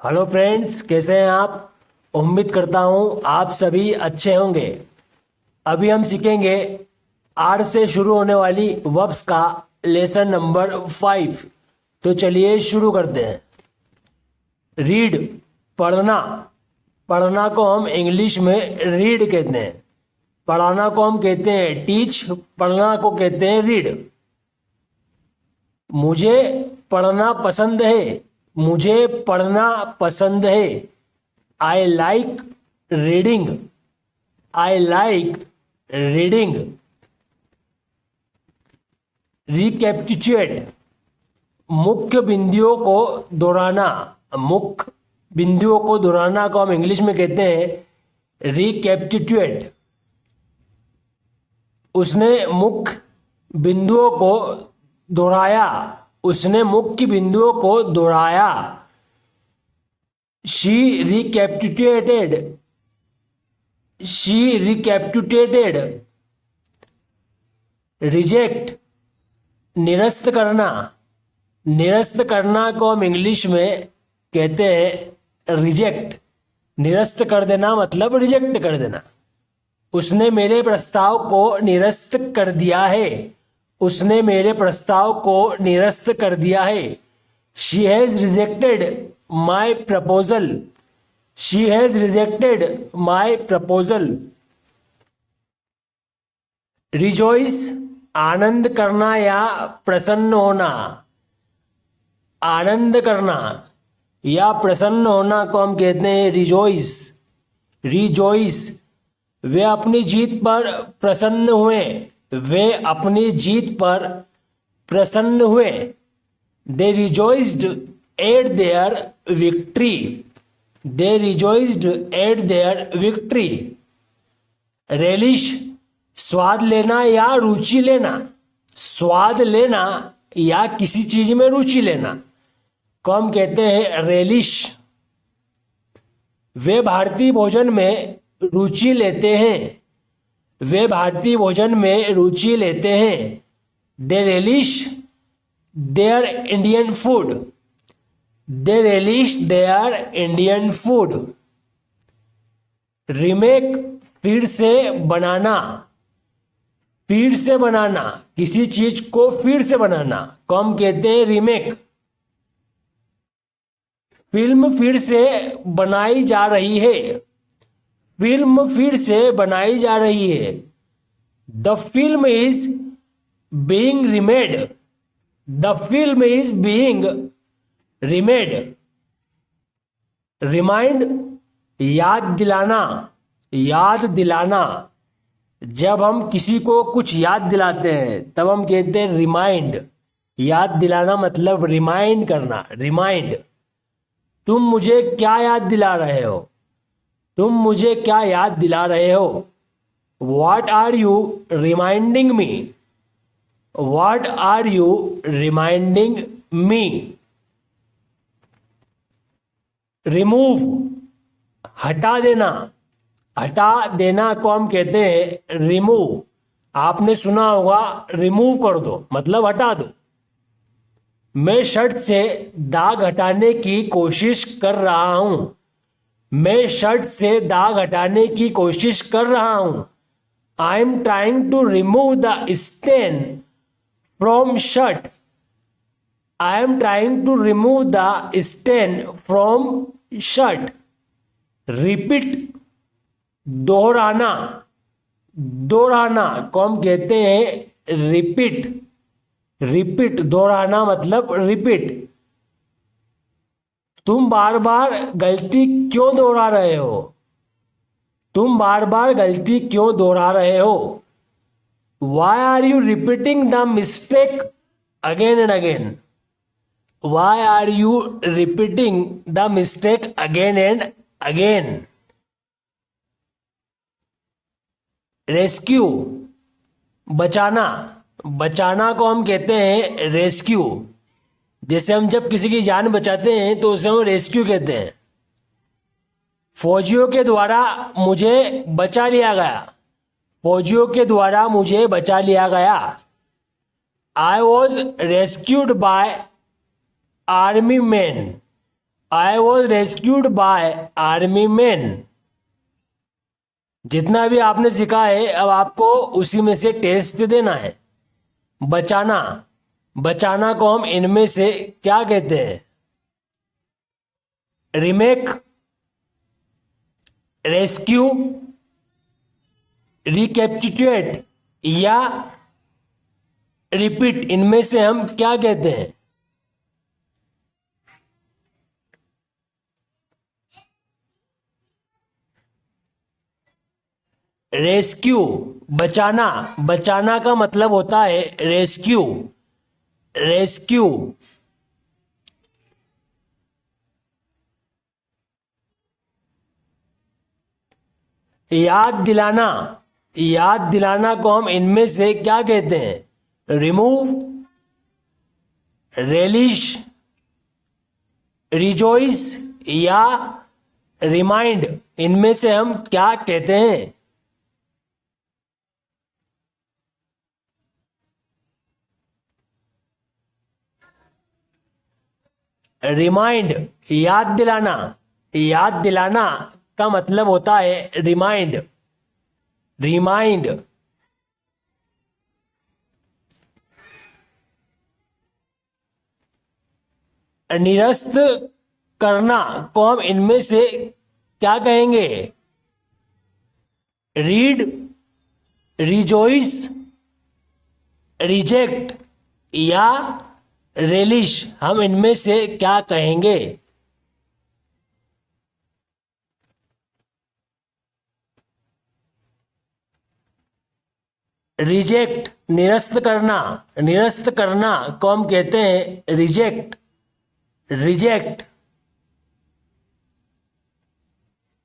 Hello friends, कैसे हैं आप। उम्मीद करता हूँ आप सभी अच्छे होंगे। अभी हम सीखेंगे आर से शुरू होने वाली वर्ब्स का लेसन नंबर 5। तो चलिए शुरू करते हैं। रीड, पढ़ना। पढ़ना को हम इंग्लिश में रीड कहते हैं। पढ़ाना को हम कहते हैं टीच, पढ़ना को कहते हैं रीड। मुझे पढ़ना पसंद है। मुझे पढ़ना पसंद है। I like reading. I like reading. Recapitulate, मुख्य बिंदुओं को दोहराना। मुख्य बिंदुओं को दोहराना को हम इंग्लिश में कहते हैं रिकैपिचुएट। उसने मुख्य बिंदुओं को दोहराया। उसने मुख्य बिंदुओं को दोहराया। शी रिकैपिचुएटेड। शी रिकैपिचुएटेड। रिजेक्ट, निरस्त करना। निरस्त करना को हम इंग्लिश में कहते हैं रिजेक्ट। निरस्त कर देना मतलब रिजेक्ट कर देना। उसने मेरे प्रस्ताव को निरस्त कर दिया है। उसने मेरे प्रस्ताव को निरस्त कर दिया है। She has rejected my proposal. She has rejected my proposal. Rejoice, आनंद करना या प्रसन्न होना। आनंद करना या प्रसन्न होना को हम कहते हैं रिजॉइस। रिजॉइस, वे अपनी जीत पर प्रसन्न हुए। वे अपनी जीत पर प्रसन्न हुए। They rejoiced at their victory. They rejoiced at their victory. Relish, स्वाद लेना या रुचि लेना। स्वाद लेना या किसी चीज में रुचि लेना को हम कहते हैं रेलिश। वे भारतीय भोजन में रुचि लेते हैं। वे भारतीय भोजन में रुचि लेते हैं। They relish their Indian food. They relish their Indian food. Remake, फिर से बनाना। फिर से बनाना, किसी चीज को फिर से बनाना को हम कहते हैं रीमेक। फिल्म फिर से बनाई जा रही है। फिल्म फिर से बनाई जा रही है। The film is being remade. The film is being remade. Remind, याद दिलाना। याद दिलाना, जब हम किसी को कुछ याद दिलाते हैं तब हम कहते हैं रिमाइंड। याद दिलाना मतलब रिमाइंड करना। रिमाइंड, तुम मुझे क्या याद दिला रहे हो। तुम मुझे क्या याद दिला रहे हो। What are you reminding me? What are you reminding me? Remove, हटा देना। हटा देना को हम कहते हैं रिमूव। आपने सुना होगा रिमूव कर दो मतलब हटा दो। मैं शर्ट से दाग हटाने की कोशिश कर रहा हूं। मैं शर्ट से दाग हटाने की कोशिश कर रहा हूं। I am trying to remove the stain from shirt. I am trying to remove the stain from shirt. Repeat, दोहराना। दोहराना को हम कहते हैं रिपीट। रिपीट, दोहराना मतलब रिपीट। तुम बार बार गलती क्यों दोहरा रहे हो। तुम बार बार गलती क्यों दोहरा रहे हो। Why are you repeating the mistake again and again. Why are you repeating the mistake again and again. Rescue, बचाना। बचाना को हम कहते हैं रेस्क्यू। जैसे हम जब किसी की जान बचाते हैं तो उसे हम रेस्क्यू कहते हैं। फौजियों के द्वारा मुझे बचा लिया गया। फौजियों के द्वारा मुझे बचा लिया गया। I was rescued bye army man. I was rescued bye army man. जितना भी आपने सीखा है अब आपको उसी में से टेस्ट देना है। बचाना, बचाना को हम इनमें से क्या कहते हैं? रिमेक, रेस्क्यू, रिकैप्चुएट या रिपीट, इनमें से हम क्या कहते हैं? रेस्क्यू, बचाना, बचाना का मतलब होता है रेस्क्यू, रेस्क्यू। याद दिलाना, याद दिलाना को हम इनमें से क्या कहते हैं? रिमूव, रेलिश, रिजॉइस या रिमाइंड, इनमें से हम क्या कहते हैं? रिमाइंड, याद दिलाना, याद दिलाना का मतलब होता है रिमाइंड, रिमाइंड। निरस्त करना को हम इनमें से क्या कहेंगे? रीड, रिजॉइस, रिजेक्ट या रेलिश, हम इनमें से क्या कहेंगे? रिजेक्ट, निरस्त करना, निरस्त करना को हम कहते हैं रिजेक्ट, रिजेक्ट।